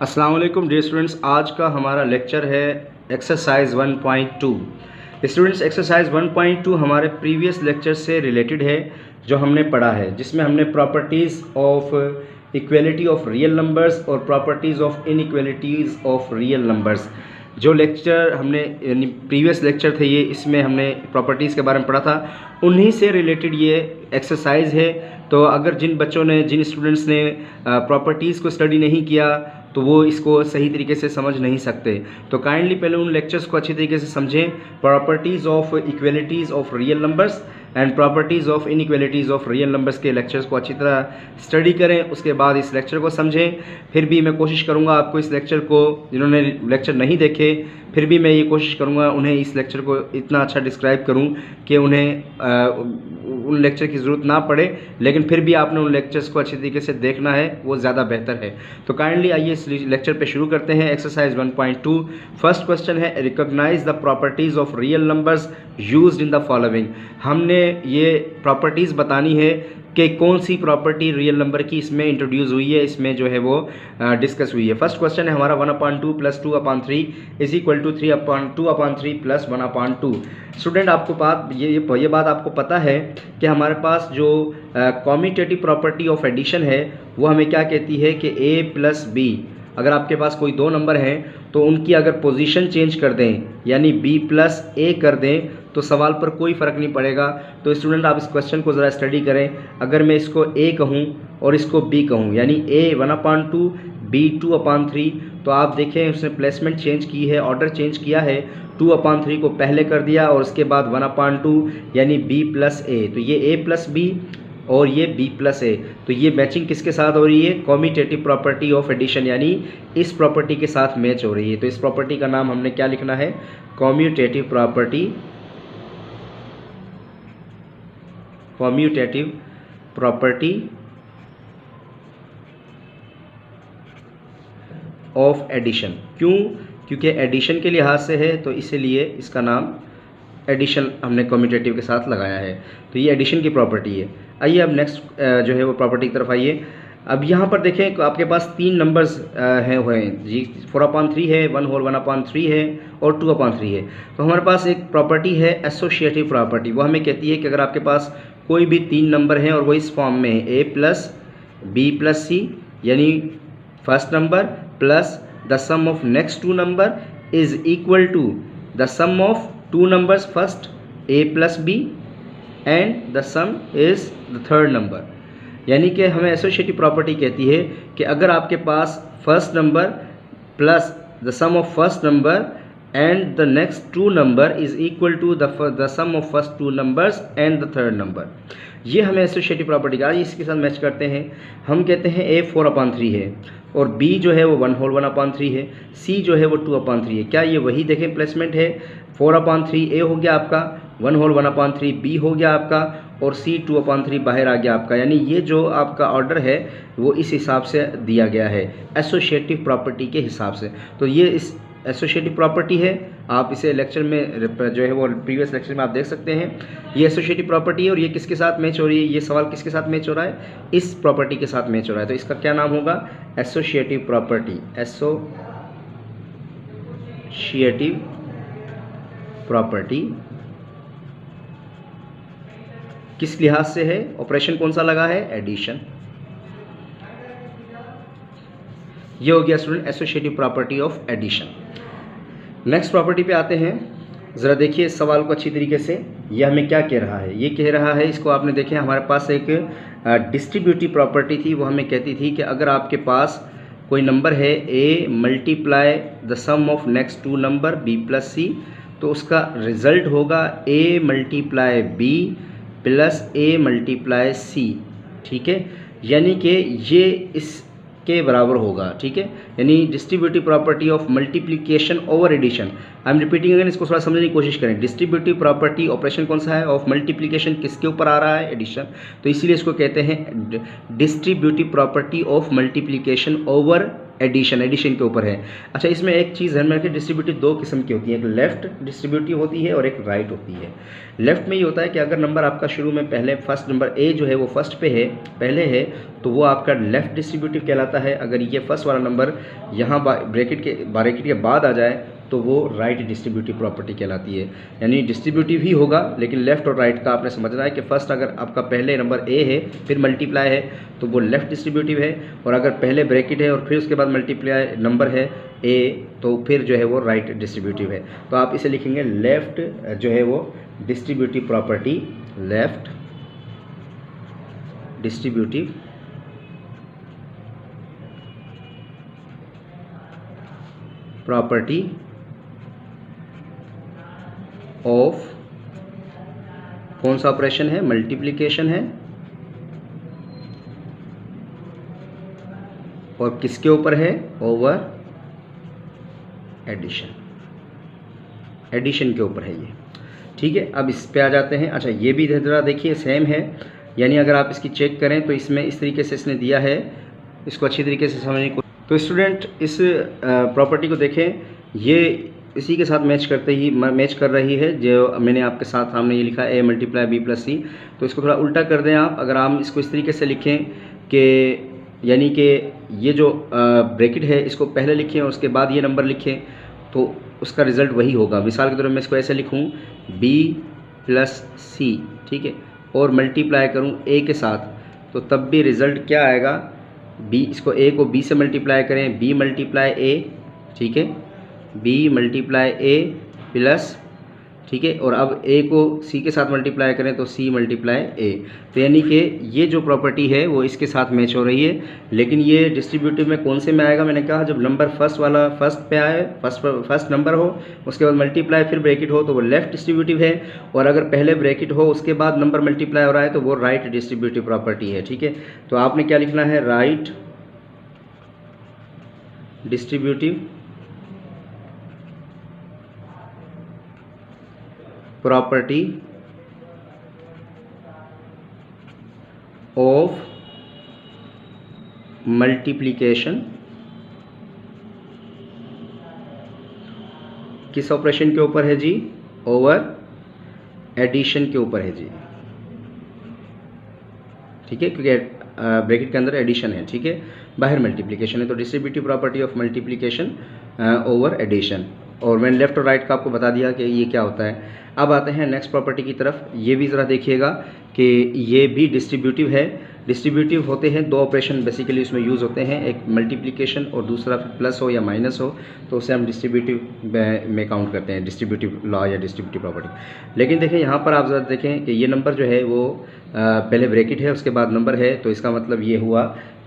अस्सलाम वालेकुम dear students, आज का हमारा लेक्चर है एक्सरसाइज 1.2। स्टूडेंट्स, एक्सरसाइज 1.2 हमारे प्रीवियस लेक्चर से रिलेटेड है जो हमने पढ़ा है, जिसमें हमने properties of equality of real numbers और properties of inequalities of real numbers जो लेक्चर हमने यानी प्रीवियस लेक्चर थे ये, इसमें हमने प्रॉपर्टीज़ के बारे में पढ़ा था, उन्हीं से रिलेटेड ये एक्सरसाइज है। तो अगर जिन स्टूडेंट्स ने प्रॉपर्टीज़ को स्टडी नहीं किया तो वो इसको सही तरीके से समझ नहीं सकते। तो काइंडली पहले उन लेक्चर्स को अच्छी तरीके से समझें, properties of equalities of real numbers and properties of inequalities of real numbers के लेक्चर्स को अच्छी तरह स्टडी करें, उसके बाद इस लेक्चर को समझें। फिर भी मैं कोशिश करूंगा आपको इस लेक्चर को, जिन्होंने लेक्चर नहीं देखे, फिर भी मैं ये कोशिश करूंगा उन्हें इस लेक्चर को इतना अच्छा डिस्क्राइब करूं कि उन्हें उन लेक्चर की ज़रूरत ना पड़े, लेकिन फिर भी आपने उन लेक्चर्स को अच्छी तरीके से देखना है, वो ज़्यादा बेहतर है। तो काइंडली आइए इस लेक्चर पे शुरू करते हैं। एक्सरसाइज 1.2 फर्स्ट क्वेश्चन है, recognise the properties of real numbers used in the following. हमने ये प्रॉपर्टीज़ बतानी है कि कौन सी प्रॉपर्टी रियल नंबर की इसमें इंट्रोड्यूस हुई है, इसमें जो है वो डिस्कस हुई है। फर्स्ट क्वेश्चन है हमारा 1/2 + 2/3 इज इक्वल टू 3/2/3 + 1/2। स्टूडेंट, आपको ये बात आपको पता है कि हमारे पास जो कॉम्यूटेटिव प्रॉपर्टी ऑफ एडिशन है वो हमें क्या कहती है कि a + b, अगर आपके पास कोई दो नंबर हैं तो उनकी अगर पोजीशन चेंज कर दें यानी b + a कर दें तो सवाल पर कोई फ़र्क नहीं पड़ेगा। तो स्टूडेंट, आप इस क्वेश्चन को ज़रा स्टडी करें। अगर मैं इसको a कहूँ और इसको b कहूँ यानी a 1/2 b 2/3, तो आप देखें उसने प्लेसमेंट चेंज की है, ऑर्डर चेंज किया है। 2/3 को पहले कर दिया और उसके बाद 1/2 यानी b + a, तो ये a + b और ये b + a। तो ये मैचिंग किसके साथ हो रही है? कॉम्यूटेटिव प्रॉपर्टी ऑफ एडिशन, यानी इस प्रॉपर्टी के साथ मैच हो रही है। तो इस प्रॉपर्टी का नाम हमने क्या लिखना है? Commutative property of addition. क्यों? क्योंकि एडिशन के लिहाज से है, तो इसीलिए इसका नाम एडिशन हमने कॉम्यूटेटिव के साथ लगाया है। तो ये एडिशन की प्रॉपर्टी है। आइए अब नेक्स्ट जो है वो प्रॉपर्टी की तरफ आइए। अब यहाँ पर देखें कि आपके पास तीन नंबर्स हुए हैं जी, 4/3 है, 1/3 है और 2/3 है। तो हमारे पास एक प्रॉपर्टी है एसोसिएटिव प्रॉपर्टी, वो हमें कहती है कि अगर आपके पास कोई भी तीन नंबर हैं और वो इस फॉर्म में है a + b + c, यानी first number plus the sum of next two number is equal to the sum of two numbers first a + b and the sum is the third number. यानी कि हमें associative property कहती है कि अगर आपके पास first number plus the sum of first number and the next two number is equal to the sum of first two numbers and the third number, ये हमें एसोसिएटिव प्रॉपर्टी का इसके साथ मैच करते हैं। हम कहते हैं a 4/3 है और b जो है वो 1/3 है, c जो है वो 2/3 है। क्या ये वही देखें प्लेसमेंट है? 4/3 a हो गया आपका, 1/3 b हो गया आपका और c 2/3 बाहर आ गया आपका। यानी ये जो आपका ऑर्डर है वो इस हिसाब से दिया गया है एसोसिएटिव प्रॉपर्टी के हिसाब से। तो ये इस एसोसिएटिव प्रॉपर्टी है, आप इसे लेक्चर में जो है वो प्रीवियस लेक्चर में आप देख सकते हैं। ये एसोसिएटिव प्रॉपर्टी है और ये किसके साथ मैच हो रही है? ये सवाल किसके साथ मैच हो रहा है? इस प्रॉपर्टी के साथ मैच हो रहा है। तो इसका क्या नाम होगा? Associative property. एसोसिएटिव प्रॉपर्टी किस लिहाज से है? ऑपरेशन कौन सा लगा है? एडिशन। ये हो गया student associative property of addition. Next property पे आते हैं। ज़रा देखिए इस सवाल को अच्छी तरीके से, ये हमें क्या कह रहा है? ये कह रहा है, इसको आपने देखें, हमारे पास एक डिस्ट्रीब्यूटिव प्रॉपर्टी थी, वो हमें कहती थी कि अगर आपके पास कोई नंबर है a × the sum of next two number b + c, तो उसका रिजल्ट होगा a × b + a × c। ठीक है, यानी कि ये इस के बराबर होगा। ठीक है, यानी distributive property of multiplication over addition. I am repeating again, इसको थोड़ा समझने की कोशिश करें। डिस्ट्रीब्यूटिव प्रॉपर्टी ऑपरेशन कौन सा है? ऑफ मल्टीप्लिकेशन, किसके ऊपर आ रहा है? एडिशन। तो इसीलिए इसको कहते हैं distributive property of multiplication over addition के ऊपर है। अच्छा, इसमें एक चीज़ ध्यान में रखें, डिस्ट्रीब्यूटिव दो किस्म की होती है, एक लेफ़्ट डिस्ट्रीब्यूटिव होती है और एक राइट होती है। लेफ़्ट में ये होता है कि अगर नंबर आपका शुरू में पहले फर्स्ट नंबर ए जो है वो फर्स्ट पे है, पहले है, तो वो आपका लेफ़्ट डिस्ट्रीब्यूटिव कहलाता है। अगर ये फर्स्ट वाला नंबर यहाँ ब्रैकेट के बाद आ जाए तो वो राइट डिस्ट्रीब्यूटिव प्रॉपर्टी कहलाती है। यानी डिस्ट्रीब्यूटिव ही होगा, लेकिन लेफ़्ट और राइट का आपने समझना है कि फर्स्ट अगर आपका पहले नंबर ए है फिर मल्टीप्लाई है तो वो लेफ़्ट डिस्ट्रीब्यूटिव है, और अगर पहले ब्रैकेट है और फिर उसके बाद मल्टीप्लाई नंबर है ए तो फिर जो है वो राइट डिस्ट्रीब्यूटिव है। तो आप इसे लिखेंगे लेफ़्ट जो है वो distributive property, left distributive property of कौन सा ऑपरेशन है, मल्टीप्लिकेशन है, और किसके ऊपर है, ओवर एडिशन के ऊपर है ये। ठीक है, अब इस पे आ जाते हैं। अच्छा, ये भी ज़रा देखिए सेम है, यानी अगर आप इसकी चेक करें तो इसमें इस तरीके से इसने दिया है, इसको अच्छी तरीके से समझने को। तो स्टूडेंट इस प्रॉपर्टी को देखें, ये इसी के साथ मैच कर रही है जो मैंने आपके साथ सामने ये लिखा a मल्टीप्लाई b प्लस सी। तो इसको थोड़ा उल्टा कर दें आप, अगर हम इसको इस तरीके से लिखें कि यानी कि ये जो ब्रैकेट है इसको पहले लिखें और उसके बाद ये नंबर लिखें तो उसका रिज़ल्ट वही होगा। मिसाल के तौर पर मैं इसको ऐसे लिखूँ b प्लस सी, ठीक है, और मल्टीप्लाई करूँ a के साथ, तो तब भी रिज़ल्ट क्या आएगा, b, इसको a को b से मल्टीप्लाई करें, b मल्टीप्लाई a, ठीक है, b मल्टीप्लाई a प्लस, ठीक है, और अब a को c के साथ मल्टीप्लाई करें तो c मल्टीप्लाई a। तो यानी कि ये जो प्रॉपर्टी है वो इसके साथ मैच हो रही है। लेकिन ये डिस्ट्रीब्यूटिव में कौन से में आएगा, मैंने कहा जब नंबर फर्स्ट पे आए, फर्स्ट नंबर हो, उसके बाद मल्टीप्लाई फिर ब्रैकेट हो तो वो लेफ़्ट डिस्ट्रीब्यूटिव है, और अगर पहले ब्रैकेट हो उसके बाद नंबर मल्टीप्लाई हो रहा है तो वो राइट डिस्ट्रीब्यूटिव प्रॉपर्टी है। ठीक है, तो आपने क्या लिखना है, right distributive property of multiplication किस ऑपरेशन के ऊपर है जी, ओवर एडिशन के ऊपर है जी। ठीक है, क्योंकि ब्रैकेट के अंदर एडिशन है, ठीक है, बाहर मल्टीप्लिकेशन है, तो distributive property of multiplication over addition. और मैंने लेफ़्ट और राइट का आपको बता दिया कि ये क्या होता है। अब आते हैं नेक्स्ट प्रॉपर्टी की तरफ। ये भी ज़रा देखिएगा कि ये भी डिस्ट्रीब्यूटिव है। डिस्ट्रीब्यूटिव होते हैं दो ऑपरेशन बेसिकली उसमें यूज़ होते हैं, एक मल्टीप्लिकेशन और दूसरा प्लस हो या माइनस हो, तो उसे हम डिस्ट्रीब्यूटिव में काउंट करते हैं, डिस्ट्रीब्यूटिव लॉ या डिस्ट्रीब्यूटिव प्रॉपर्टी। लेकिन देखें यहाँ पर आप ज़रा देखें कि ये नंबर जो है वो पहले ब्रैकेट है उसके बाद नंबर है, तो इसका मतलब ये हुआ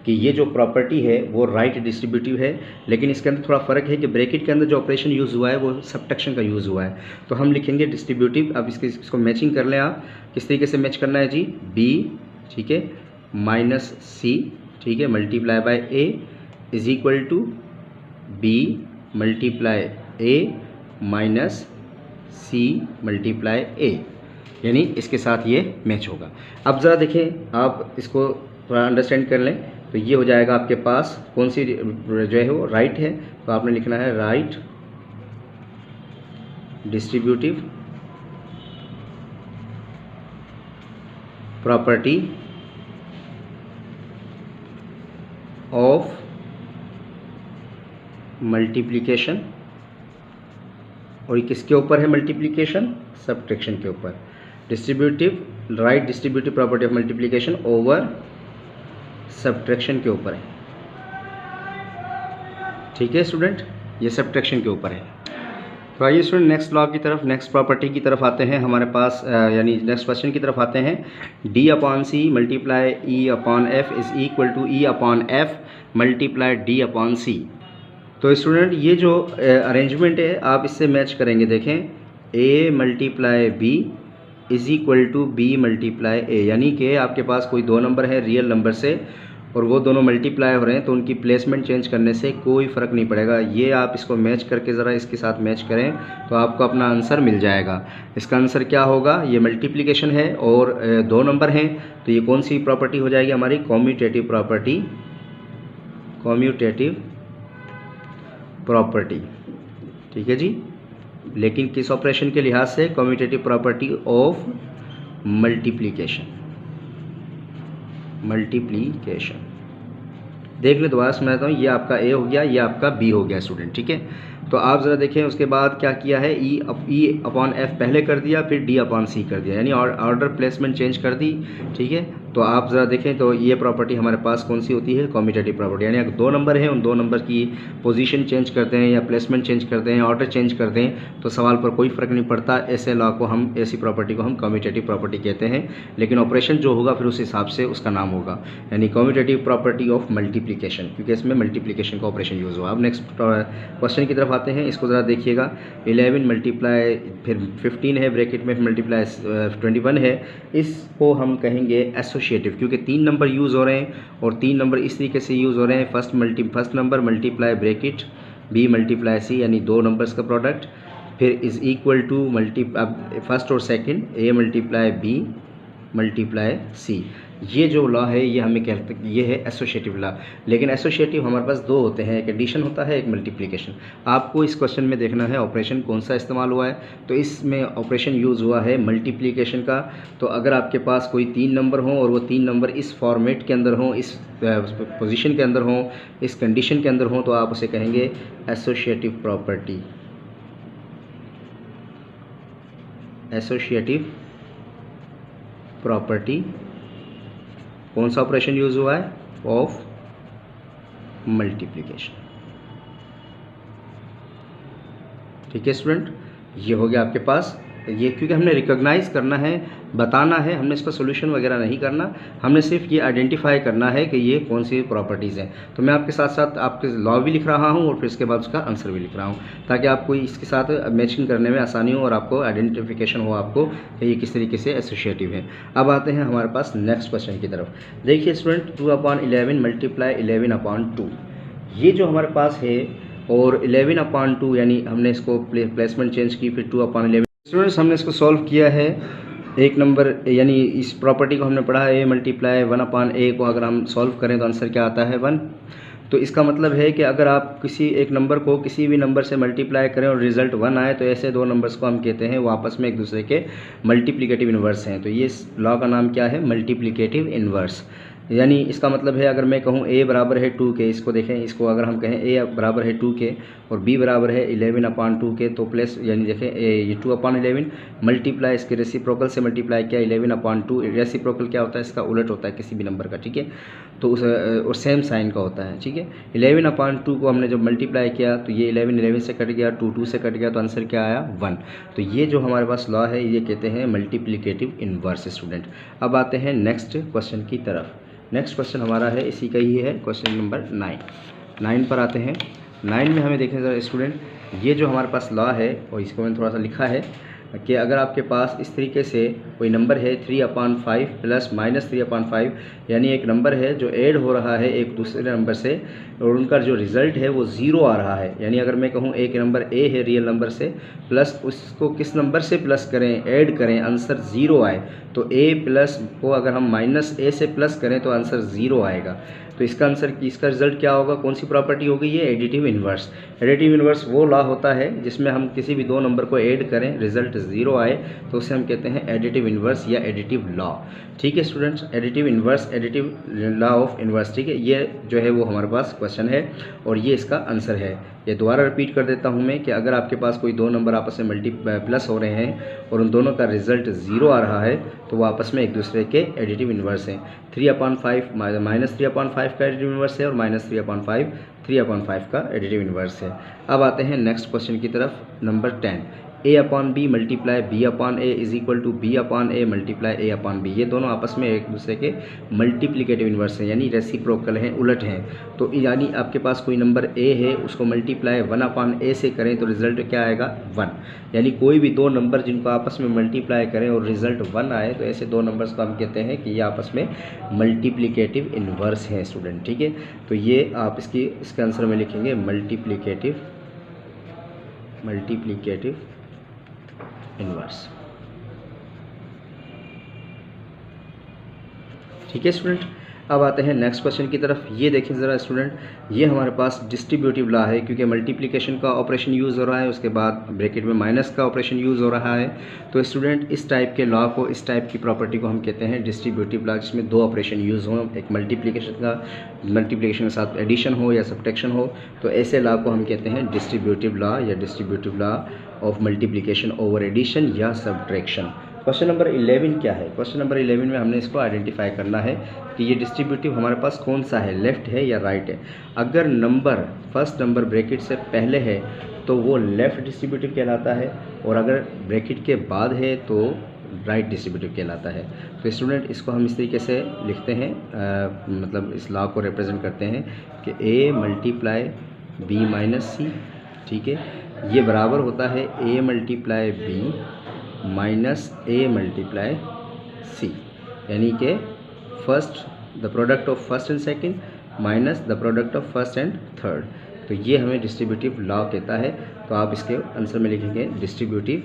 कि ये जो प्रॉपर्टी है वो राइट डिस्ट्रीब्यूटिव है। लेकिन इसके अंदर थोड़ा फ़र्क है कि ब्रैकेट के अंदर जो ऑपरेशन यूज़ हुआ है वो सब्ट्रैक्शन का यूज़ हुआ है, तो हम लिखेंगे डिस्ट्रीब्यूटिव। अब इसको मैचिंग कर लें आप, किस तरीके से मैच करना है जी, b, ठीक है, माइनस सी, ठीक है, multiply by a is equal to b multiply a minus c multiply a, यानी इसके साथ ये मैच होगा। अब ज़रा देखें, आप इसको थोड़ा अंडरस्टैंड कर लें, तो ये हो जाएगा आपके पास कौन सी जो है वो राइट है, तो आपने लिखना है right distributive property of multiplication, और ये किसके ऊपर है मल्टीप्लिकेशन, सब्ट्रैक्शन के ऊपर। Distributive, right distributive property of multiplication over subtraction के ऊपर है। ठीक है स्टूडेंट, ये सब्ट्रैक्शन के ऊपर है। तो आइए स्टूडेंट नेक्स्ट लॉ की तरफ, नेक्स्ट प्रॉपर्टी की तरफ आते हैं हमारे पास, यानी नेक्स्ट क्वेश्चन की तरफ आते हैं। d upon C multiply e upon F is equal to e upon F multiply d upon C. तो स्टूडेंट ये जो अरेंजमेंट है आप इससे मैच करेंगे, देखें a multiply b is equal to b multiply a, यानी कि आपके पास कोई दो नंबर है रियल नंबर से और वो दोनों मल्टीप्लाई हो रहे हैं, तो उनकी प्लेसमेंट चेंज करने से कोई फ़र्क नहीं पड़ेगा। ये आप इसको मैच करके ज़रा इसके साथ मैच करें तो आपको अपना आंसर मिल जाएगा। इसका आंसर क्या होगा, ये मल्टीप्लिकेशन है और दो नंबर हैं, तो ये कौन सी प्रॉपर्टी हो जाएगी हमारी, कॉम्यूटेटिव प्रॉपर्टी, कॉम्यूटेटिव प्रॉपर्टी, ठीक है जी। लेकिन किस ऑपरेशन के लिहाज से? Commutative property of multiplication. देख ले दोबारा समझाता हूँ। ये आपका ए हो गया, ये आपका बी हो गया स्टूडेंट, ठीक है। तो आप ज़रा देखें उसके बाद क्या किया है, ई अपॉन एफ पहले कर दिया, फिर डी अपॉन सी कर दिया, यानी ऑर्डर प्लेसमेंट चेंज कर दी, ठीक है। तो आप ज़रा देखें तो ये प्रॉपर्टी हमारे पास कौन सी होती है? Commutative property. यानी अगर दो नंबर हैं, उन दो नंबर की पोजीशन चेंज करते हैं या प्लेसमेंट चेंज करते हैं, ऑर्डर चेंज करते हैं, तो सवाल पर कोई फ़र्क नहीं पड़ता। ऐसे लॉ को हम, ऐसी प्रॉपर्टी को हम कम्यूटेटिव प्रॉपर्टी कहते हैं। लेकिन ऑपरेशन जो होगा फिर उस हिसाब से उसका नाम होगा, यानी कम्यूटेटिव प्रॉपर्टी ऑफ मल्टीप्लिकेशन, क्योंकि इसमें मल्टीप्लिकेशन का ऑपरेशन यूज़ हुआ। अब नेक्स्ट क्वेश्चन की तरफ आते हैं। इसको ज़रा देखिएगा। 11 मल्टीप्लाई फिर 15 है ब्रैकेट में, मल्टीप्लाई 21 है। इसको हम कहेंगे एसोशिएटिव, क्योंकि 3 नंबर यूज़ हो रहे हैं और 3 नंबर इस तरीके से यूज़ हो रहे हैं। First number multiply bracket B multiply C, यानी दो नंबर्स का प्रोडक्ट, फिर इज़ इक्वल टू अब फर्स्ट और second A multiply B multiply C. ये जो लॉ है ये हमें कहते हैं, ये है एसोशिएटिव लॉ। लेकिन एसोशिएटिव हमारे पास दो होते हैं, एक एडिशन होता है, एक मल्टीप्लिकेशन। आपको इस क्वेश्चन में देखना है ऑपरेशन कौन सा इस्तेमाल हुआ है। तो इसमें ऑपरेशन यूज़ हुआ है मल्टीप्लिकेशन का। तो अगर आपके पास कोई 3 नंबर हों और वो 3 नंबर इस फॉर्मेट के अंदर हों, इस पोजीशन के अंदर हों, इस कंडीशन के अंदर हों, तो आप उसे कहेंगे एसोशिएटिव प्रॉपर्टी। एसोशिएटिव प्रॉपर्टी कौन सा ऑपरेशन यूज़ हुआ है? ऑफ मल्टीप्लिकेशन, ठीक है स्टूडेंट। ये हो गया आपके पास। ये क्योंकि हमने रिकॉग्नाइज करना है, बताना है, हमने इसका सोल्यूशन वगैरह नहीं करना, हमने सिर्फ ये आइडेंटिफाई करना है कि ये कौन सी प्रॉपर्टीज़ हैं। तो मैं आपके साथ साथ आपके लॉ भी लिख रहा हूँ और फिर इसके बाद उसका आंसर भी लिख रहा हूँ, ताकि आपको इसके साथ मैचिंग करने में आसानी हो और आपको आइडेंटिफिकेशन हो आपको कि ये किस तरीके से एसोशिएटिव है। अब आते हैं हमारे पास नेक्स्ट क्वेश्चन की तरफ। देखिए स्टूडेंट, 2/11 मल्टीप्लाई 11/2, ये जो हमारे पास है, और 11/2 यानी हमने इसको प्लेसमेंट चेंज की, फिर 2/11। स्टूडेंट्स हमने इसको सॉल्व किया है। एक नंबर यानी इस प्रॉपर्टी को हमने पढ़ा है, ए मल्टीप्लाई 1/a को अगर हम सॉल्व करें तो आंसर क्या आता है? 1। तो इसका मतलब है कि अगर आप किसी एक नंबर को किसी भी नंबर से मल्टीप्लाई करें और रिजल्ट 1 आए, तो ऐसे दो नंबर्स को हम कहते हैं वो आपस में एक दूसरे के मल्टीप्लिकेटिव इन्वर्स हैं। तो ये लॉ का नाम क्या है? Multiplicative inverse. यानी इसका मतलब है अगर मैं कहूँ a बराबर है 2 के, इसको देखें, इसको अगर हम कहें a बराबर है 2 के और b बराबर है 11/2 के, तो प्लस यानी देखें ये 2/11 मल्टीप्लाई इसके रेसिप्रोकल से मल्टीप्लाई किया 11/2। रेसिप्रोकल क्या होता है? इसका उलट होता है किसी भी नंबर का, ठीक है। तो उस और सेम साइन का होता है, ठीक है। 11/2 को हमने जब मल्टीप्लाई किया तो ये 11 से कट गया, 2 से कट गया, तो आंसर क्या आया? 1। तो ये जो हमारे पास लॉ है ये कहते हैं मल्टीप्लिकेटिव इन्वर्स स्टूडेंट। अब आते हैं नेक्स्ट क्वेश्चन की तरफ। नेक्स्ट क्वेश्चन हमारा है, इसी का ही है, क्वेश्चन नंबर 9 पर आते हैं। 9 में हमें देखें ज़रा स्टूडेंट, ये जो हमारे पास लॉ है और इसको मैंने थोड़ा सा लिखा है कि अगर आपके पास इस तरीके से कोई नंबर है 3/5 प्लस -3/5, यानी एक नंबर है जो ऐड हो रहा है एक दूसरे नंबर से और उनका जो रिज़ल्ट है वो 0 आ रहा है। यानी अगर मैं कहूँ एक नंबर a है रियल नंबर से, प्लस उसको किस नंबर से प्लस करें, ऐड करें, आंसर 0 आए, तो a प्लस को अगर हम -a से प्लस करें तो आंसर 0 आएगा। तो इसका आंसर, इसका रिजल्ट क्या होगा? कौन सी प्रॉपर्टी होगी? ये एडिटिव इन्वर्स। एडिटिव इन्वर्स वो लॉ होता है जिसमें हम किसी भी दो नंबर को ऐड करें, रिजल्ट 0 आए, तो उसे हम कहते हैं एडिटिव इन्वर्स या एडिटिव लॉ, ठीक है students. Additive inverse, additive law of inverse, ठीक है। ये जो है वो हमारे पास क्वेश्चन है और ये इसका आंसर है। ये दोबारा रिपीट कर देता हूँ मैं कि अगर आपके पास कोई दो नंबर आपस में प्लस हो रहे हैं और उन दोनों का रिजल्ट 0 आ रहा है, तो वो आपस में एक दूसरे के एडिटिव इन्वर्स हैं। 3/5 -3/5 का एडिटिव इन्वर्स है और -3/5 3/5 का एडिटिव इन्वर्स है। अब आते हैं नेक्स्ट क्वेश्चन की तरफ, number 10। a/b multiply b/a is equal to b/a multiply a/b। ये दोनों आपस में एक दूसरे के मल्टीप्लिकेटिव इन्वर्स हैं, यानी रेसिप्रोकल हैं, उलट हैं। तो यानी आपके पास कोई नंबर a है, उसको मल्टीप्लाई 1/a से करें तो रिजल्ट क्या आएगा? 1। यानी कोई भी दो नंबर जिनको आपस में मल्टीप्लाई करें और रिजल्ट 1 आए, तो ऐसे दो नंबर्स को हम कहते हैं कि ये आपस में मल्टीप्लिकेटिव इन्वर्स हैं स्टूडेंट, ठीक है। तो ये आप इसके आंसर में लिखेंगे मल्टीप्लिकेटिव इन्वर्स, ठीक है स्टूडेंट। अब आते हैं नेक्स्ट क्वेश्चन की तरफ। ये देखें ज़रा स्टूडेंट, ये हमारे पास डिस्ट्रीब्यूटिव लॉ है, क्योंकि मल्टीप्लिकेशन का ऑपरेशन यूज़ हो रहा है, उसके बाद ब्रैकेट में माइनस का ऑपरेशन यूज़ हो रहा है। तो स्टूडेंट इस टाइप के लॉ को, इस टाइप की प्रॉपर्टी को हम कहते हैं डिस्ट्रीब्यूटिव लॉ, जिसमें दो ऑपरेशन यूज़ हों, एक मल्टीप्लिकेशन के साथ एडिशन हो या सब्ट्रैक्शन हो, तो ऐसे लॉ को हम कहते हैं डिस्ट्रीब्यूटिव लॉ या distributive law of multiplication over addition या सब्ट्रैक्शन। क्वेश्चन नंबर 11 क्या है? क्वेश्चन नंबर 11 में हमने इसको आइडेंटिफाई करना है कि ये डिस्ट्रीब्यूटिव हमारे पास कौन सा है, लेफ़्ट है या राइट है। अगर नंबर फर्स्ट नंबर ब्रैकेट से पहले है तो वो लेफ़्ट डिस्ट्रीब्यूटिव कहलाता है, और अगर ब्रैकेट के बाद है तो राइट डिस्ट्रीब्यूटिव कहलाता है। तो स्टूडेंट इसको हम इस तरीके से लिखते हैं, मतलब इस लॉ को रिप्रेजेंट करते हैं कि A मल्टीप्लाई B माइनस सी, ठीक है, ये बराबर होता है A multiply B minus A multiply C, यानी कि first the product of first and second minus the product of first and third. तो ये हमें डिस्ट्रीब्यूटिव लॉ कहता है। तो आप इसके आंसर में लिखेंगे distributive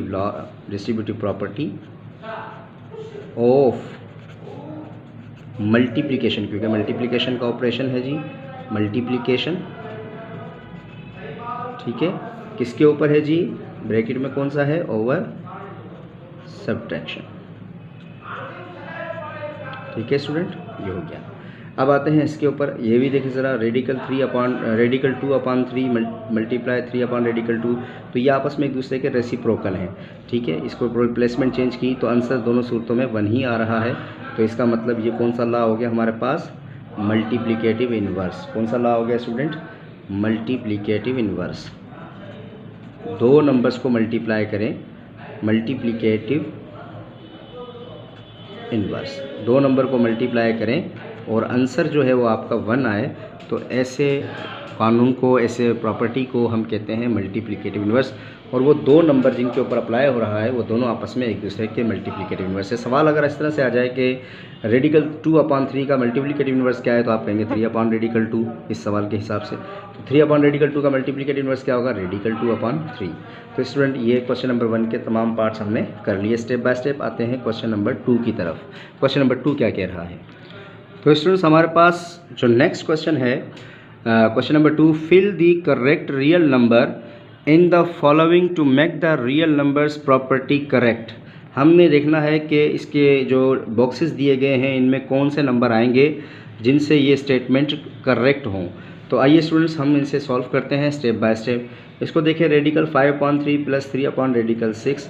law, distributive property of multiplication, क्योंकि मल्टीप्लिकेशन का ऑपरेशन है जी, मल्टीप्लिकेशन, ठीक है, किसके ऊपर है जी, ब्रैकेट में कौन सा है, ओवर सब्ट्रैक्शन। ठीक है स्टूडेंट, ये हो गया। अब आते हैं इसके ऊपर, ये भी देखिए ज़रा, रेडिकल 2/3 मल्टीप्लाई 3/2, तो ये आपस में एक दूसरे के रेसिप्रोकल हैं। ठीक है, इसको रिप्लेसमेंट चेंज की तो आंसर दोनों सूरतों में 1 ही आ रहा है। तो इसका मतलब ये कौन सा लॉ हो गया हमारे पास, मल्टीप्लिकेटिव इन्वर्स। कौन सा लॉ हो गया स्टूडेंट, मल्टीप्लिकेटिव इन्वर्स। दो नंबर्स को मल्टीप्लाई करें, मल्टीप्लिकेटिव इन्वर्स, दो नंबर को मल्टीप्लाई करें और आंसर जो है वो आपका 1 आए, तो ऐसे कानून को, ऐसे प्रॉपर्टी को हम कहते हैं मल्टीप्लिकेटिव इन्वर्स। और वो दो नंबर जिनके ऊपर अप्लाई हो रहा है वो दोनों आपस में एक दूसरे के मल्टीप्लिकेटिव इन्वर्स है। सवाल अगर इस तरह से आ जाए कि रेडिकल 2/3 का मल्टीप्लिकेटिव इन्वर्स क्या है, तो आप कहेंगे 3/2 इस सवाल के हिसाब से। तो 3/2 का मल्टीप्लिकेटिव इन्वर्स क्या होगा, रेडिकल 2/3। तो स्टूडेंट ये क्वेश्चन नंबर 1 के तमाम पार्ट्स हमने कर लिए। स्टेप बाय स्टेप आते हैं क्वेश्चन नंबर 2 की तरफ। क्वेश्चन नंबर 2 क्या कह रहा है? तो स्टूडेंट्स हमारे पास जो नेक्स्ट क्वेश्चन है, question number 2, fill the correct real number in the following to make the real numbers property correct. हमने देखना है कि इसके जो बॉक्सेस दिए गए हैं इनमें कौन से नंबर आएंगे जिनसे ये स्टेटमेंट करेक्ट हों। तो आइए स्टूडेंट्स हम इनसे सॉल्व करते हैं स्टेप बाय स्टेप। इसको देखें, रेडिकल 5/3 प्लस 3/6।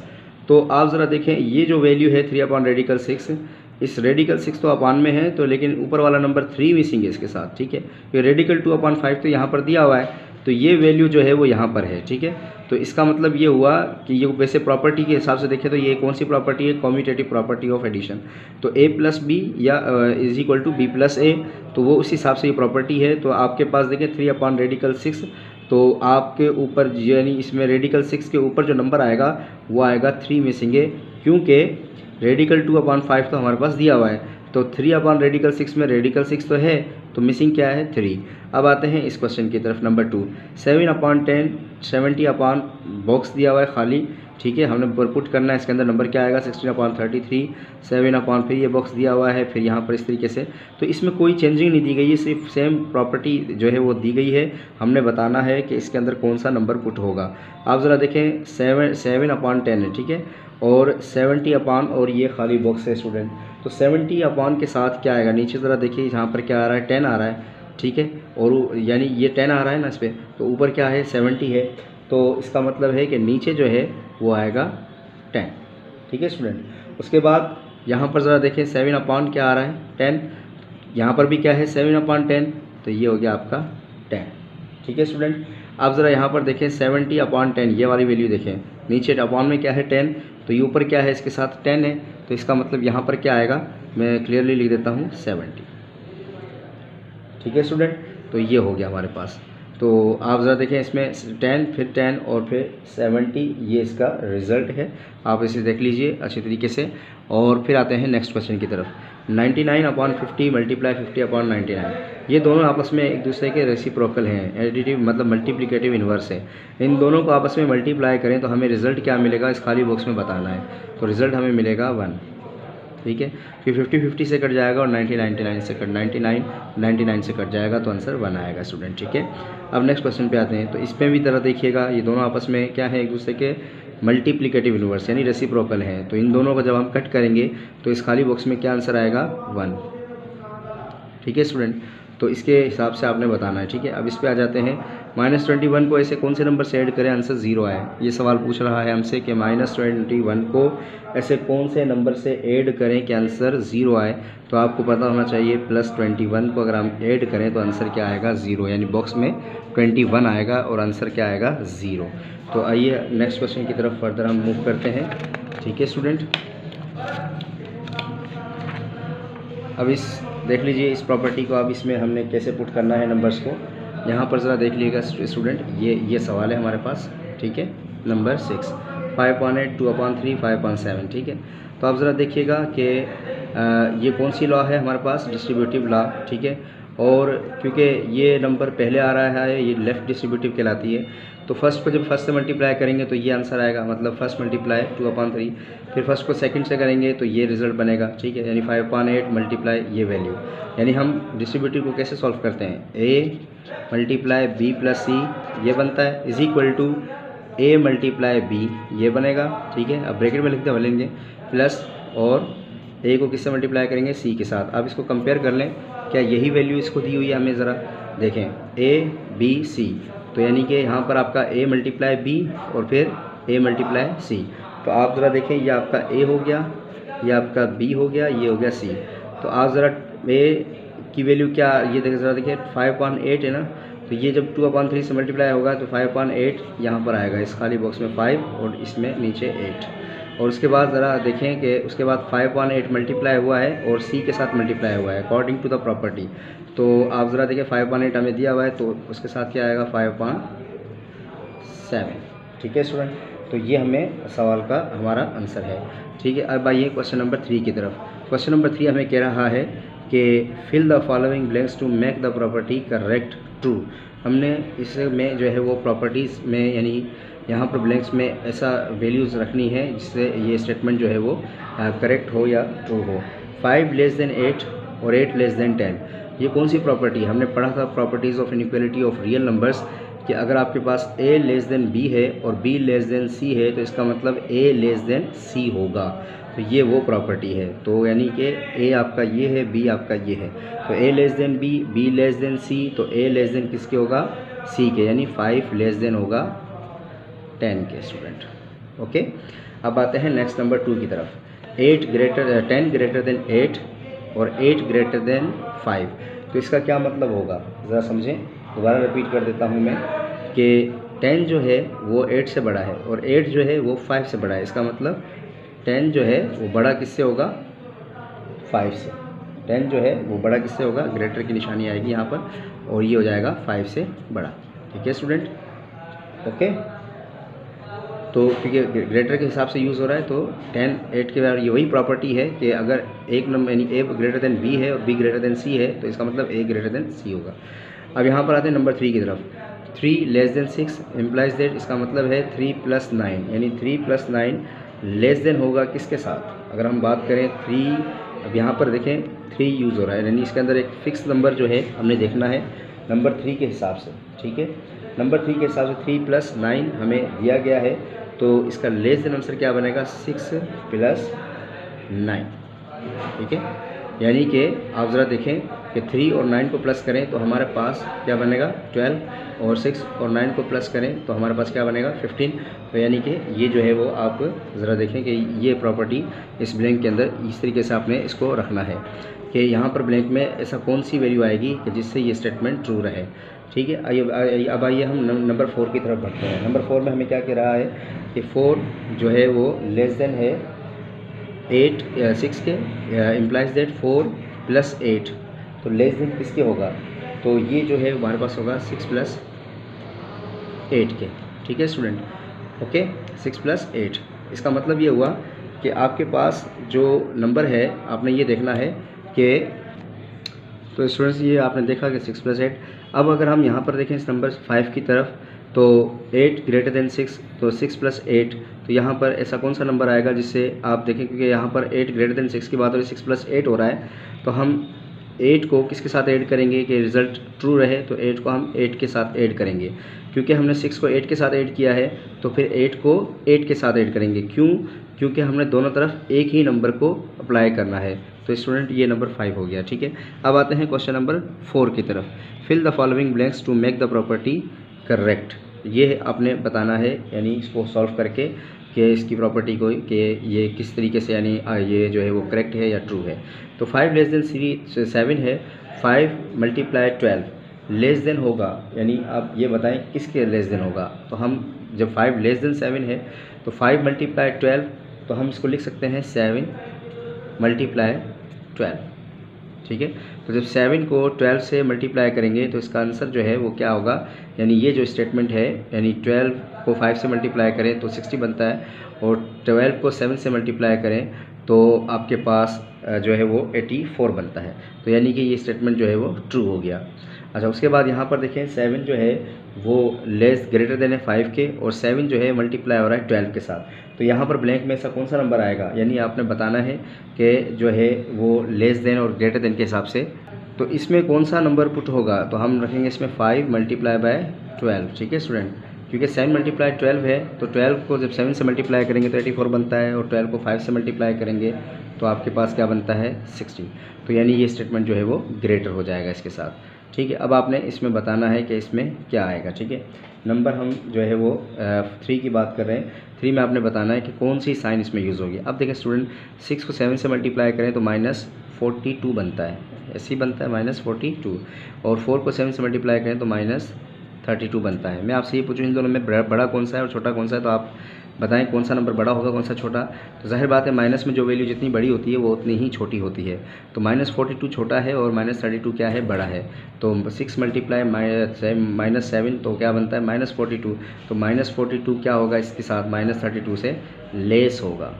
तो आप ज़रा देखें, ये जो वैल्यू है 3/6, इस रेडिकल 6 तो अपान में है, तो लेकिन ऊपर वाला नंबर 3 मिसिंग है इसके साथ। ठीक है, ये रेडिकल 2/5 तो यहाँ पर दिया हुआ है, तो ये वैल्यू जो है वो यहाँ पर है। ठीक है, तो इसका मतलब ये हुआ कि ये वैसे प्रॉपर्टी के हिसाब से देखें तो ये कौन सी प्रॉपर्टी है, कॉम्यूटेटिव प्रॉपर्टी ऑफ एडिशन। तो a + b या is equal to b + a, तो वो उस हिसाब से ये प्रॉपर्टी है। तो आपके पास देखें 3/6, तो आपके ऊपर यानी इसमें रेडिकल 6 के ऊपर जो नंबर आएगा वो आएगा 3 मिसिंग है, क्योंकि रेडिकल 2/5 तो हमारे पास दिया हुआ है। तो 3/6 में रेडिकल 6 तो है, तो मिसिंग क्या है, 3। अब आते हैं इस क्वेश्चन की तरफ, नंबर 2, 7/10, 70 बॉक्स दिया हुआ है खाली। ठीक है, हमने पुट करना है, इसके अंदर नंबर क्या आएगा, 16/33, 7/5 ये बॉक्स दिया हुआ है, फिर यहाँ पर इस तरीके से। तो इसमें कोई चेंजिंग नहीं दी गई है, सिर्फ सेम प्रॉपर्टी जो है वो दी गई है। हमने बताना है कि इसके अंदर कौन सा नंबर पुट होगा। आप ज़रा देखें, 7/10 है, ठीक है, और 70 और ये खाली बॉक्स है स्टूडेंट। तो 70 के साथ क्या आएगा, नीचे ज़रा देखिए, यहाँ पर क्या आ रहा है, 10 आ रहा है। ठीक है, और यानी ये 10 आ रहा है ना इस पर, तो ऊपर क्या है, 70 है। तो इसका मतलब है कि नीचे जो है वो आएगा 10। ठीक है स्टूडेंट, उसके बाद यहाँ पर ज़रा देखें, 7 क्या आ रहा है, 10, यहाँ पर भी क्या है, 7/10, तो ये हो गया आपका 10। ठीक है स्टूडेंट, आप ज़रा यहाँ पर देखें, 70/10 ये वाली वैल्यू देखें, नीचे अपॉन में क्या है, 10, तो ये ऊपर क्या है, इसके साथ 10 है। तो इसका मतलब यहाँ पर क्या आएगा, मैं क्लियरली लिख देता हूँ, 70। ठीक है स्टूडेंट, तो ये हो गया हमारे पास। तो आप ज़रा देखें, इसमें 10 फिर 10 और फिर 70, ये इसका रिज़ल्ट है। आप इसे देख लीजिए अच्छी तरीके से। और फिर आते हैं नेक्स्ट क्वेश्चन की तरफ। 99 अपॉन 50 मल्टीप्लाई 50 अपॉन 99, ये दोनों आपस में एक दूसरे के रेसिप्रोकल हैं, एडिटिव मतलब मल्टीप्लिकेटिव इन्वर्स है। इन दोनों को आपस में मल्टीप्लाई करें तो हमें रिजल्ट क्या मिलेगा इस खाली बॉक्स में बताना है। तो रिजल्ट हमें मिलेगा 1, ठीक है। फिर 50 से कट जाएगा और 99 से कट 99 से कट जाएगा, तो आंसर 1 आएगा स्टूडेंट, ठीक है। अब नेक्स्ट क्वेश्चन पे आते हैं। तो इसमें भी तरह देखिएगा, ये दोनों आपस में क्या है, एक दूसरे के मल्टीप्लिकेटिव इन्वर्स यानी रेसिप्रोकल हैं। तो इन दोनों को जब हम कट करेंगे तो इस खाली बॉक्स में क्या आंसर आएगा, 1, ठीक है स्टूडेंट। तो इसके हिसाब से आपने बताना है, ठीक है। अब इस पे आ जाते हैं। -21 को ऐसे कौन से नंबर से ऐड करें आंसर 0 आए, ये सवाल पूछ रहा है हमसे कि -21 को ऐसे कौन से नंबर से ऐड करें कि आंसर 0 आए। तो आपको पता होना चाहिए +21 को अगर हम ऐड करें तो आंसर क्या आएगा, 0, यानी बॉक्स में 21 आएगा और आंसर क्या आएगा, 0। तो आइए नेक्स्ट क्वेश्चन की तरफ फर्दर हम मूव करते हैं, ठीक है स्टूडेंट। अब इस देख लीजिए इस प्रॉपर्टी को, अब इसमें हमने कैसे पुट करना है नंबर्स को। यहाँ पर ज़रा देख लीजिएगा स्टूडेंट, ये सवाल है हमारे पास, ठीक है। नंबर 6, 5/8, 2/3, 5/7, ठीक है। तो आप ज़रा देखिएगा कि ये कौन सी लॉ है हमारे पास, डिस्ट्रीब्यूटिव लॉ, ठीक है। और क्योंकि ये नंबर पहले आ रहा है, ये लेफ़्ट डिस्ट्रीब्यूटिव कहलाती है। तो फर्स्ट को जब फर्स्ट से मल्टीप्लाई करेंगे तो ये आंसर आएगा, मतलब फर्स्ट मल्टीप्लाई 2/3। फिर फर्स्ट को सेकंड से करेंगे तो ये रिजल्ट बनेगा, ठीक है। यानी 5/8 मल्टीप्लाई ये वैल्यू, यानी हम डिस्ट्रीब्यूटिव को कैसे सॉल्व करते हैं, a multiply b plus c ये बनता है, is equal to a multiply b ये बनेगा, ठीक है। अब ब्रैकेट में लिखते लेंगे प्लस, और a को किससे मल्टीप्लाई करेंगे, c के साथ। अब इसको कंपेयर कर लें, क्या यही वैल्यू इसको दी हुई है हमें, ज़रा देखें a b c। तो यानी कि यहाँ पर आपका a मल्टीप्लाई b और फिर a मल्टीप्लाई c। तो आप ज़रा देखें, ये आपका a हो गया, ये आपका b हो गया, ये हो गया c। तो आप ज़रा a की वैल्यू क्या, ये देखें ज़रा देखिए 5/8 है ना। तो ये जब 2/3 से मल्टीप्लाई होगा तो 5/8 यहाँ पर आएगा, इस खाली बॉक्स में 5 और इसमें नीचे 8। और उसके बाद ज़रा देखें कि उसके बाद 5/8 मल्टीप्लाई हुआ है और c के साथ मल्टीप्लाई हुआ है अकॉर्डिंग टू द प्रॉपर्टी। तो आप ज़रा देखें 5/8 हमें दिया हुआ है, तो उसके साथ क्या आएगा, 5/7, ठीक है स्टूडेंट। तो ये हमें सवाल का हमारा आंसर है, ठीक है। अब आइए क्वेश्चन नंबर 3 की तरफ। क्वेश्चन नंबर 3 हमें कह रहा है कि fill the following blanks to make the property correct true. हमने इसमें जो है वो प्रॉपर्टीज़ में यानी यहाँ पर ब्लैंक्स में ऐसा वैल्यूज़ रखनी है जिससे ये स्टेटमेंट जो है वो करेक्ट हो या ट्रू हो। 5 लेस देन 8 और 8 लेस देन 10, ये कौन सी प्रॉपर्टी, हमने पढ़ा था properties of inequality of real numbers कि अगर आपके पास a लेस देन b है और b लेस देन c है तो इसका मतलब a लेस देन c होगा। तो ये वो प्रॉपर्टी है। तो यानी कि a आपका ये है, b आपका ये है। तो a less than b, b less than c, तो a लेस देन किसके होगा, c के, यानी 5 लेस देन होगा 10 के स्टूडेंट, ओके। अब आते हैं नेक्स्ट नंबर 2 की तरफ। 10 ग्रेटर देन 8 और 8 ग्रेटर देन 5, तो इसका क्या मतलब होगा, ज़रा समझें। दोबारा रिपीट कर देता हूँ मैं कि 10 जो है वो 8 से बड़ा है और 8 जो है वो 5 से बड़ा है। इसका मतलब 10 जो है वो बड़ा किससे होगा, 5 से। 10 जो है वो बड़ा किससे होगा, ग्रेटर की निशानी आएगी यहाँ पर, और ये हो जाएगा 5 से बड़ा, ठीक है स्टूडेंट, ओके। तो क्योंकि ग्रेटर के हिसाब से यूज़ हो रहा है तो 10 8 के बराबर, ये वही प्रॉपर्टी है कि अगर एक नंबर यानी a ग्रेटर देन b है और b ग्रेटर देन c है तो इसका मतलब a ग्रेटर देन c होगा। अब यहाँ पर आते हैं नंबर 3 की तरफ। 3 लेस देन 6 इम्प्लाइज दैट, इसका मतलब है 3 + 9, यानी 3 + 9 लेस देन होगा किसके साथ, अगर हम बात करें 3, अब यहाँ पर देखें 3 यूज़ हो रहा है, यानी इसके अंदर एक फ़िक्स नंबर जो है हमने देखना है नंबर 3 के हिसाब से, ठीक है। नंबर 3 के हिसाब से 3 + 9 हमें दिया गया है, तो इसका लेस देन आंसर क्या बनेगा, 6 + 9, ठीक है। यानी कि आप ज़रा देखें कि 3 और 9 को प्लस करें तो हमारे पास क्या बनेगा 12, और 6 और 9 को प्लस करें तो हमारे पास क्या बनेगा 15। तो यानी कि ये जो है वो आप ज़रा देखें कि ये प्रॉपर्टी इस ब्लैंक के अंदर इस तरीके से आपने इसको रखना है कि यहाँ पर ब्लैंक में ऐसा कौन सी वैल्यू आएगी कि जिससे ये स्टेटमेंट ट्रू रहे, ठीक है। अब आइए हम नंबर 4 की तरफ बढ़ते हैं। नंबर 4 में हमें क्या कह रहा है कि 4 जो है वो लेस देन है 6 के, इम्प्लाइज दैट 4 + 8, तो लेस देन किसके होगा, तो ये जो है हमारे पास होगा 6 + 8 के, ठीक है स्टूडेंट, ओके। 6 + 8, इसका मतलब ये हुआ कि आपके पास जो नंबर है आपने ये देखना है कि तो स्टूडेंट्स ये आपने देखा कि 6 + 8। अब अगर हम यहाँ पर देखें इस नंबर 5 की तरफ, तो 8 ग्रेटर देन 6, तो 6 + 8, तो यहाँ पर ऐसा कौन सा नंबर आएगा जिससे आप देखें, क्योंकि यहाँ पर 8 ग्रेटर देन 6 की बात हो रही है, 6 + 8 हो रहा है, तो हम 8 को किसके साथ ऐड करेंगे कि रिज़ल्ट ट्रू रहे, तो 8 को हम 8 के साथ ऐड करेंगे। क्योंकि हमने 6 को 8 के साथ ऐड किया है, तो फिर 8 को 8 के साथ ऐड करेंगे। क्यों? क्योंकि हमने दोनों तरफ एक ही नंबर को अप्लाई करना है। तो स्टूडेंट ये नंबर 5 हो गया, ठीक है। अब आते हैं क्वेश्चन नंबर 4 की तरफ। Fill the following blanks to make the property correct. ये आपने बताना है, यानी इसको सॉल्व करके कि इसकी प्रॉपर्टी को कि ये किस तरीके से, यानी ये जो है वो करेक्ट है या ट्रू है। तो 5 लेस देन 7 है, 5 × 12 लेस देन होगा, यानी आप ये बताएं किसके लेस देन होगा। तो हम जब 5 लेस देन 7 है, तो 5 × 12, तो हम इसको लिख सकते हैं 7 × 12, ठीक है। तो जब 7 को 12 से मल्टीप्लाई करेंगे तो इसका आंसर जो है वो क्या होगा, यानी ये जो स्टेटमेंट है, यानी 12 को 5 से मल्टीप्लाई करें तो 60 बनता है, और 12 को 7 से मल्टीप्लाई करें तो आपके पास जो है वो 84 बनता है। तो यानी कि ये स्टेटमेंट जो है वो ट्रू हो गया। अच्छा, उसके बाद यहाँ पर देखें 7 जो है वो ग्रेटर देन है 5 के, और 7 जो है मल्टीप्लाई हो रहा है 12 के साथ। तो यहाँ पर ब्लैंक में ऐसा कौन सा नंबर आएगा, यानी आपने बताना है कि जो है वो लेस देन और ग्रेटर देन के हिसाब से, तो इसमें कौन सा नंबर पुट होगा। तो हम रखेंगे इसमें 5 × 12, ठीक है स्टूडेंट। क्योंकि 7 × 12 है, तो 12 को जब 7 से मल्टीप्लाई करेंगे तो 84 बनता है, और 12 को 5 से मल्टीप्लाई करेंगे तो आपके पास क्या बनता है 60। तो यानी ये स्टेटमेंट जो है वो ग्रेटर हो जाएगा इसके साथ, ठीक है। अब आपने इसमें बताना है कि इसमें क्या आएगा, ठीक है। नंबर हम जो है वो 3 की बात कर रहे हैं। 3 में आपने बताना है कि कौन सी साइन इसमें यूज़ होगी। अब देखें स्टूडेंट, 6 को 7 से मल्टीप्लाई करें तो -42 बनता है, ऐसे ही बनता है -42, और 4 को 7 से मल्टीप्लाई करें तो -32 बनता है। मैं आपसे ये पूछूँ इन दोनों में बड़ा कौन सा है और छोटा कौन सा है, तो आप बताएं कौन सा नंबर बड़ा होगा, कौन सा छोटा। तो जाहिर बात है माइनस में जो वैल्यू जितनी बड़ी होती है वो उतनी ही छोटी होती है। तो -42 छोटा है और -32 क्या है, बड़ा है। तो 6 × -7 तो क्या बनता है -42, तो -42 क्या होगा इसके साथ, -32 से लेस होगा।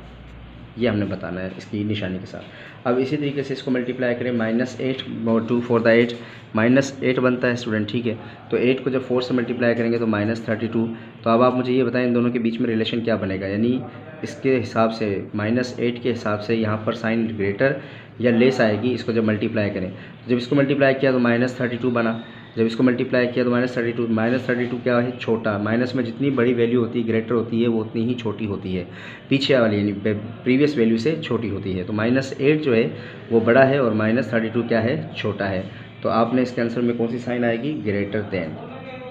ये हमने बताना है इसकी निशानी के साथ। अब इसी तरीके से इसको मल्टीप्लाई करें, -8 और 2 4 8, -8 बनता है स्टूडेंट, ठीक है। तो 8 को जब 4 से मल्टीप्लाई करेंगे तो -32। तो अब आप मुझे ये बताएं इन दोनों के बीच में रिलेशन क्या बनेगा, यानी इसके हिसाब से -8 के हिसाब से यहाँ पर साइन ग्रेटर या लेस आएगी इसको जब मल्टीप्लाई करें। जब इसको मल्टीप्लाई किया तो -32 बना, जब इसको मल्टीप्लाई किया तो -32 क्या है, छोटा। माइनस में जितनी बड़ी वैल्यू होती है, ग्रेटर होती है, वो उतनी ही छोटी होती है, पीछे वाली यानी प्रीवियस वैल्यू से छोटी होती है। तो -8 जो है वो बड़ा है और -32 क्या है, छोटा है। तो आपने इसके आंसर में कौन सी साइन आएगी, ग्रेटर देन।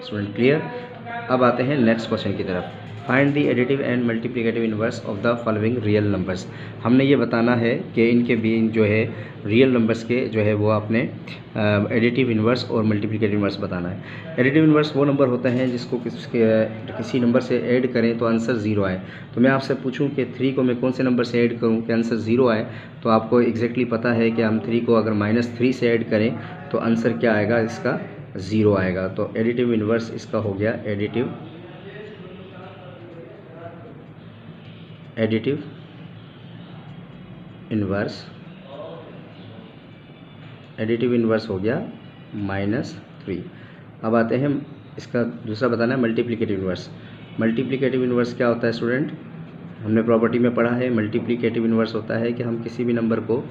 Student clear. अब आते हैं नेक्स्ट क्वेश्चन की तरफ। Find the additive and multiplicative inverse of the following real numbers. हमने ये बताना है कि इनके भी जो है रियल नंबर्स के जो है वो आपने एडिटिव इनवर्स और मल्टीप्लिकेटिव इनवर्स बताना है। एडिटिव इनवर्स वो नंबर होते हैं जिसको किसी नंबर से ऐड करें तो आंसर 0 आए। तो मैं आपसे पूछूं कि 3 को मैं कौन से नंबर से ऐड करूं कि आंसर 0 आए, तो आपको एग्जैक्टली पता है कि हम 3 को अगर -3 से ऐड करें तो आंसर क्या आएगा, इसका 0 आएगा। तो एडिटिव इनवर्स इसका हो गया एडिटिव इनवर्स हो गया -3। अब आते हैं इसका दूसरा बताना है मल्टीप्लिकेटिव इनवर्स। मल्टीप्लिकेटिव इनवर्स क्या होता है स्टूडेंट, हमने प्रॉपर्टी में पढ़ा है। मल्टीप्लिकेटिव इनवर्स होता है कि हम किसी भी नंबर को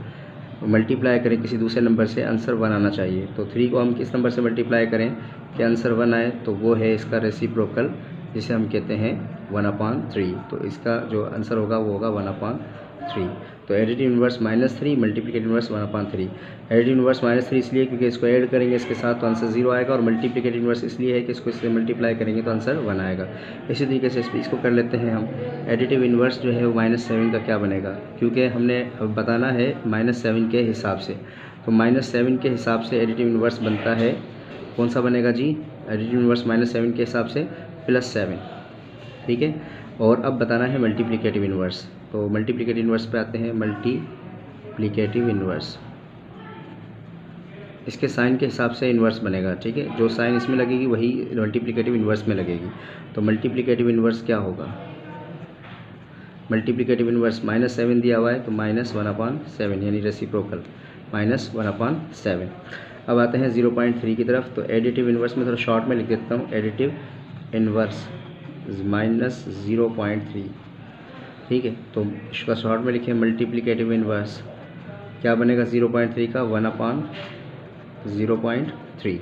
मल्टीप्लाई करें किसी दूसरे नंबर से, आंसर 1 आना चाहिए। तो 3 को हम किस नंबर से मल्टीप्लाई करें कि आंसर 1 आए, तो वो है इसका रेसिप्रोकल, जिसे हम कहते हैं 1/3। तो इसका जो आंसर होगा वो होगा 1/3। तो additive inverse -3, multiplicative inverse 1/3। Additive inverse -3 इसलिए क्योंकि इसको ऐड करेंगे इसके साथ तो आंसर 0 आएगा, और मल्टीप्लिकेटिव इनवर्स इसलिए है कि इसको इससे मल्टीप्लाई करेंगे तो आंसर 1 आएगा। इसी तरीके से इसको कर लेते हैं हम। एडिटिव इनवर्स जो है वो -7 का क्या बनेगा, क्योंकि हमने बताना है -7 के हिसाब से। तो -7 के हिसाब से एडिटिव इनवर्स बनता है, कौन सा बनेगा जी, एडिटिव इनवर्स -7 के हिसाब से +7, ठीक है। और अब बताना है मल्टीप्लिकेटिव इनवर्स। तो मल्टीप्लिकेटिव इनवर्स पे आते हैं। मल्टीप्लिकेटिव इनवर्स इसके साइन के हिसाब से इनवर्स बनेगा, ठीक है। जो साइन इसमें लगेगी वही मल्टीप्लिकेटिव इनवर्स में लगेगी। तो मल्टीप्लिकेटिव इनवर्स क्या होगा, मल्टीप्लिकेटिव इनवर्स -7 दिया हुआ है तो -1/7 यानी रेसिप्रोकल। माइनस 1/7। अब आते हैं 0.3 की तरफ। तो एडिटिव इन्वर्स में थोड़ा शॉर्ट में लिख देता हूँ, एडिटिव इन्वर्स माइनस 0.3। ठीक है, तो इसका शॉर्ट में लिखें मल्टीप्लिकेटिव इन्वर्स, क्या बनेगा 0.3 का 1/0.3।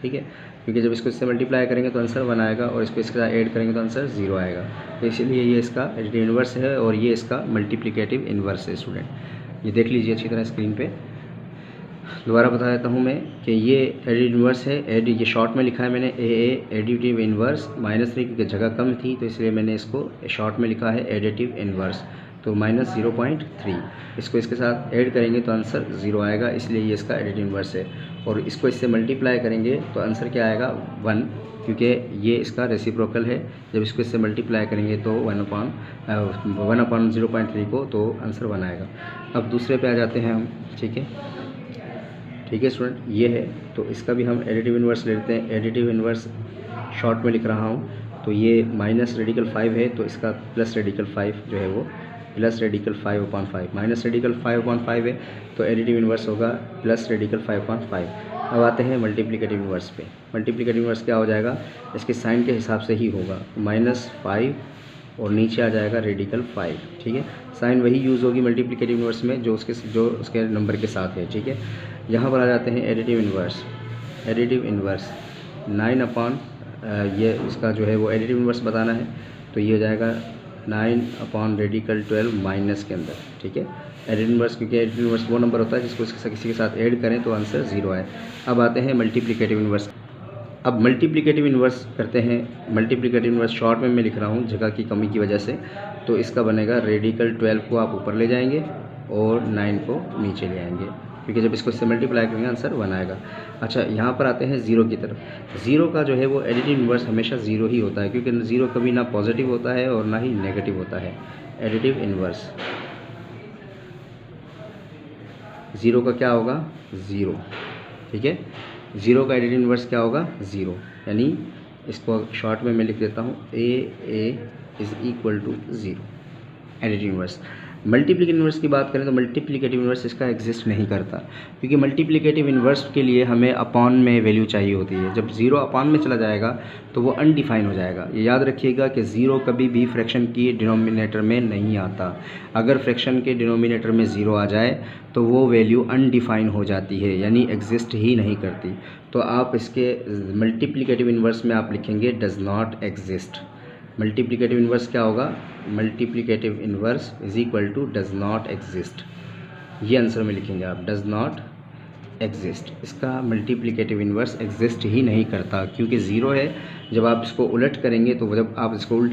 ठीक है, क्योंकि जब इसको इससे मल्टीप्लाई करेंगे तो आंसर 1 आएगा और इसको इसके साथ ऐड करेंगे तो आंसर 0 आएगा। तो इसीलिए ये इसका एडिटिव इन्वर्स है और ये इसका मल्टीप्लिकेटिव इन्वर्स है। स्टूडेंट ये देख लीजिए अच्छी तरह स्क्रीन पे। दोबारा बता देता हूँ मैं कि ये एडिटिव इन्वर्स है। ये शॉर्ट में लिखा है मैंने एडिटिव इन्वर्स -3, क्योंकि जगह कम थी तो इसलिए मैंने इसको शॉर्ट में लिखा है एडिटिव इन्वर्स। तो -0.3, इसको इसके साथ ऐड करेंगे तो आंसर 0 आएगा, इसलिए ये इसका एडिटिव इन्वर्स है। और इसको इससे मल्टीप्लाई करेंगे तो आंसर क्या आएगा 1, क्योंकि ये इसका रेसिप्रोकल है। जब इसको इससे मल्टीप्लाई करेंगे तो 1/0.3 को, तो आंसर 1 आएगा। अब दूसरे पे आ जाते हैं हम। ठीक है स्टूडेंट, ये है तो इसका भी हम एडिटिव इन्वर्स ले लेते हैं। एडिटिव इन्वर्स शॉर्ट में लिख रहा हूँ, तो ये माइनस रेडिकल 5 है तो इसका प्लस रेडिकल 5 जो है वो प्लस रेडिकल 5/5। माइनस रेडिकल 5/5 है तो एडिटिव इन्वर्स होगा प्लस रेडिकल 5/5। अब आते हैं मल्टीप्लिकेटिव इन्वर्स पे। मल्टीप्लिकेटिव इन्वर्स क्या हो जाएगा, इसके साइन के हिसाब से ही होगा, -5 और नीचे आ जाएगा रेडिकल 5। ठीक है, साइन वही यूज़ होगी मल्टीप्लिकेटिव इन्वर्स में जो उसके नंबर के साथ है। ठीक है, यहाँ पर आ जाते हैं एडिटिव इन्वर्स। एडिटिव इन्वर्स 9 ये इसका जो है वो एडिटिव इन्वर्स बताना है, तो ये हो जाएगा 9 रेडिकल 12 माइनस के अंदर। ठीक है, एडिटिव इन्वर्स, क्योंकि एडिटिव इन्वर्स वो नंबर होता है जिसको किसी के साथ ऐड करें तो आंसर 0 आए। अब आते हैं मल्टीप्लिकेटिव इन्वर्स। अब मल्टीप्लिकेटिव इन्वर्स करते हैं। मल्टीप्लिकेटिव इन्वर्स शॉर्ट में मैं लिख रहा हूँ जगह की कमी की वजह से, तो इसका बनेगा रेडिकल 12 को आप ऊपर ले जाएंगे और 9 को नीचे ले आएंगे, क्योंकि जब इसको इससे मल्टीप्लाई करेंगे आंसर 1 आएगा। अच्छा, यहाँ पर आते हैं 0 की तरफ। 0 का जो है वो एडिटिव इन्वर्स हमेशा 0 ही होता है, क्योंकि 0 कभी ना पॉजिटिव होता है और ना ही नेगेटिव होता है। एडिटिव इन्वर्स 0 का क्या होगा 0। ठीक है, 0 का एडिटिव इन्वर्स क्या होगा 0, यानी इसको शॉर्ट में मैं लिख देता हूँ A is equal to 0 additive inverse. Multiplicative inverse की बात करें तो मल्टीप्लिकेटिव इन्वर्स इसका एग्जिस्ट नहीं करता, क्योंकि मल्टीप्लिकेटिव इन्वर्स के लिए हमें अपॉन में वैल्यू चाहिए होती है। जब 0 अपॉन में चला जाएगा तो वो अनडिफाइन हो जाएगा। ये याद रखिएगा कि 0 कभी भी फ्रैक्शन की डिनोमिनेटर में नहीं आता। अगर फ्रैक्शन के डिनोमिनेटर में 0 आ जाए तो वो वैल्यू अनडिफाइन हो जाती है, यानी एग्जिस्ट ही नहीं करती। तो आप इसके मल्टीप्लिकेटिव इन्वर्स में आप लिखेंगे does not exist. Multiplicative inverse क्या होगा, multiplicative inverse is equal to does not exist. ये आंसर में लिखेंगे आप, डज नॉट एग्जिस्ट। इसका मल्टीप्लिकेटिव इन्वर्स एग्जिस्ट ही नहीं करता, क्योंकि 0 है। जब आप इसको उलट करेंगे तो जब आप इसको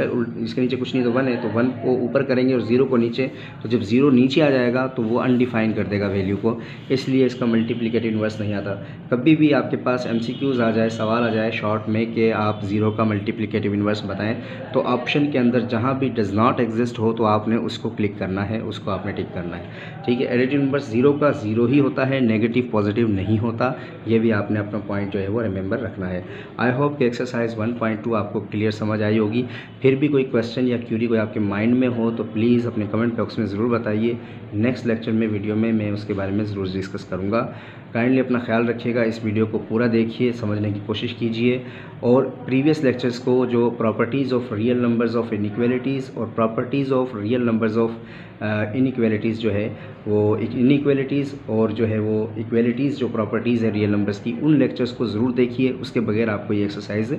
इसके नीचे कुछ नहीं तो 1 है, तो 1 को ऊपर करेंगे और 0 को नीचे, तो जब 0 नीचे आ जाएगा तो वो अनडिफाइन कर देगा वैल्यू को, इसलिए इसका मल्टीप्लिकेटिव इन्वर्स नहीं आता। कभी भी आपके पास MCQs आ जाए, सवाल आ जाए शॉर्ट में कि आप 0 का मल्टीप्लिकेटिव इन्वर्स बताएं, तो ऑप्शन के अंदर जहाँ भी डज नॉट एग्जिस्ट हो तो आपने उसको क्लिक करना है, उसको आपने टिक करना है। ठीक है, एडिटिव इन्वर्स 0 का 0 ही होता है, नेगेटिव पॉजिटिव नहीं होता। ये भी आपने अपना पॉइंट जो है वो रिमेंबर रखना है। आई होप कि एक्सरसाइज 1.2 आपको क्लियर समझ आई होगी। फिर भी कोई क्वेश्चन या क्यूरी कोई आपके माइंड में हो तो प्लीज़ अपने कमेंट बॉक्स में ज़रूर बताइए। नेक्स्ट लेक्चर में वीडियो में मैं उसके बारे में ज़रूर डिस्कस करूँगा। काइंडली अपना ख्याल रखिएगा, इस वीडियो को पूरा देखिए, समझने की कोशिश कीजिए और प्रीवियस लेक्चर्स को जो properties of real numbers of inequalities और properties of real numbers of inequalities जो है वो इनइक्वालिटीज़ और जो है वो इक्वालिटीज़ जो प्रॉपर्टीज़ है रियल नंबर्स की, उन लेक्चर्स को ज़रूर देखिए। उसके बगैर आपको ये एक्सरसाइज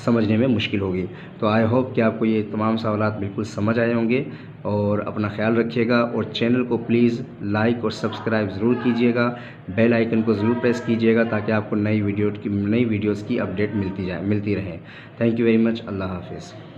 समझने में मुश्किल होगी। तो आई होप कि आपको ये तमाम सवालात बिल्कुल समझ आए होंगे और अपना ख्याल रखिएगा और चैनल को प्लीज़ लाइक और सब्सक्राइब ज़रूर कीजिएगा। बेल आइकन को ज़रूर प्रेस कीजिएगा ताकि आपको नई वीडियोज़ की अपडेट मिलती रहे। Thank you very much. अल्लाह हाफिज़।